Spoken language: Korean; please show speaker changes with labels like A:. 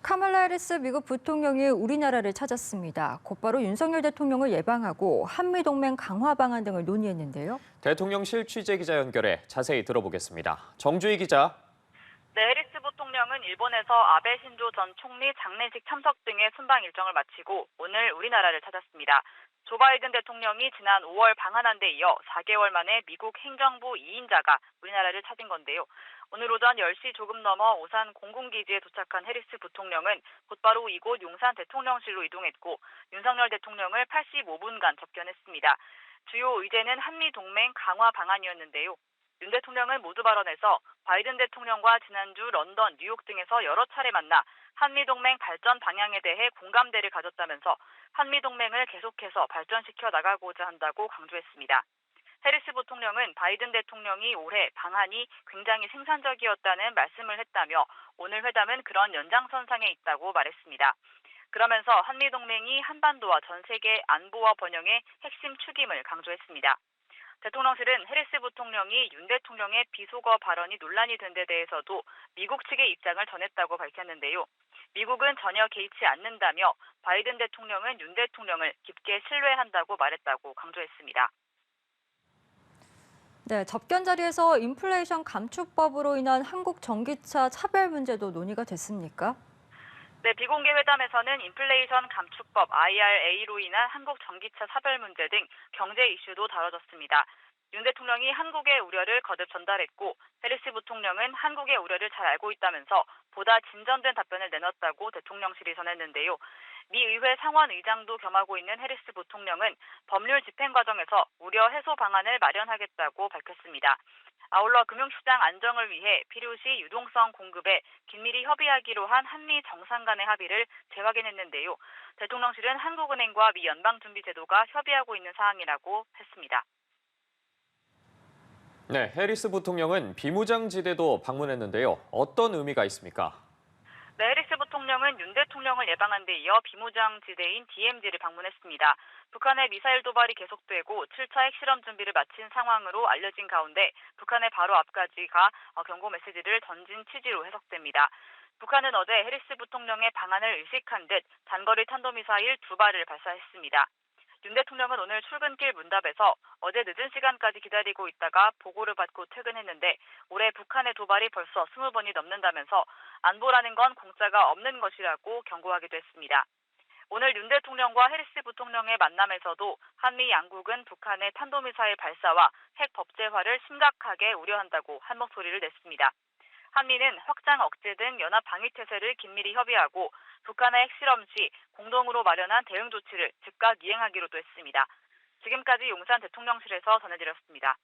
A: 카말라 해리스 미국 부통령이 우리나라를 찾았습니다. 곧바로 윤석열 대통령을 예방하고 한미동맹 강화 방안 등을 논의했는데요.
B: 대통령실 취재기자 연결해 자세히 들어보겠습니다. 정주희 기자.
C: 네, 해리스 부통령은 일본에서 아베 신조 전 총리 장례식 참석 등의 순방 일정을 마치고 오늘 우리나라를 찾았습니다. 조 바이든 대통령이 지난 5월 방한한 데 이어 4개월 만에 미국 행정부 2인자가 우리나라를 찾은 건데요. 오늘 오전 10시 조금 넘어 오산 공군기지에 도착한 해리스 부통령은 곧바로 이곳 용산 대통령실로 이동했고 윤석열 대통령을 85분간 접견했습니다. 주요 의제는 한미동맹 강화 방안이었는데요. 윤 대통령은 모두 발언에서 바이든 대통령과 지난주 런던, 뉴욕 등에서 여러 차례 만나 한미동맹 발전 방향에 대해 공감대를 가졌다면서 한미동맹을 계속해서 발전시켜 나가고자 한다고 강조했습니다. 해리스 부통령은 바이든 대통령이 올해 방한이 굉장히 생산적이었다는 말씀을 했다며 오늘 회담은 그런 연장선상에 있다고 말했습니다. 그러면서 한미동맹이 한반도와 전 세계 안보와 번영의 핵심 축임을 강조했습니다. 대통령실은 해리스 부통령이 윤 대통령의 비속어 발언이 논란이 된 데 대해서도 미국 측의 입장을 전했다고 밝혔는데요. 미국은 전혀 개의치 않는다며 바이든 대통령은 윤 대통령을 깊게 신뢰한다고 말했다고 강조했습니다.
A: 네, 접견 자리에서 인플레이션 감축법으로 인한 한국 전기차 차별 문제도 논의가 됐습니까?
C: 네, 비공개 회담에서는 인플레이션 감축법 IRA로 인한 한국 전기차 차별 문제 등 경제 이슈도 다뤄졌습니다. 윤 대통령이 한국의 우려를 거듭 전달했고 해리스 부통령은 한국의 우려를 잘 알고 있다면서 보다 진전된 답변을 내놨다고 대통령실이 전했는데요. 미 의회 상원 의장도 겸하고 있는 해리스 부통령은 법률 집행 과정에서 우려 해소 방안을 마련하겠다고 밝혔습니다. 아울러 금융시장 안정을 위해 필요시 유동성 공급에 긴밀히 협의하기로 한 한미 정상 간의 합의를 재확인했는데요. 대통령실은 한국은행과 미 연방준비제도가 협의하고 있는 사항이라고 했습니다.
B: 네, 해리스 부통령은 비무장지대도 방문했는데요. 어떤 의미가 있습니까?
C: 네, 해리스 부통령은 윤 대통령을 예방한 데 이어 비무장지대인 DMZ를 방문했습니다. 북한의 미사일 도발이 계속되고 7차 핵실험 준비를 마친 상황으로 알려진 가운데 북한의 바로 앞까지가 경고 메시지를 던진 취지로 해석됩니다. 북한은 어제 해리스 부통령의 방한을 의식한 듯 단거리 탄도미사일 2발을 발사했습니다. 윤 대통령은 오늘 출근길 문답에서 어제 늦은 시간까지 기다리고 있다가 보고를 받고 퇴근했는데 올해 북한의 도발이 벌써 20번이 넘는다면서 안보라는 건 공짜가 없는 것이라고 경고하기도 했습니다. 오늘 윤 대통령과 해리스 부통령의 만남에서도 한미 양국은 북한의 탄도미사일 발사와 핵 법제화를 심각하게 우려한다고 한 목소리를 냈습니다. 한미는 확장 억제 등 연합 방위태세를 긴밀히 협의하고 북한의 핵실험 시 공동으로 마련한 대응 조치를 즉각 이행하기로도 했습니다. 지금까지 용산 대통령실에서 전해드렸습니다.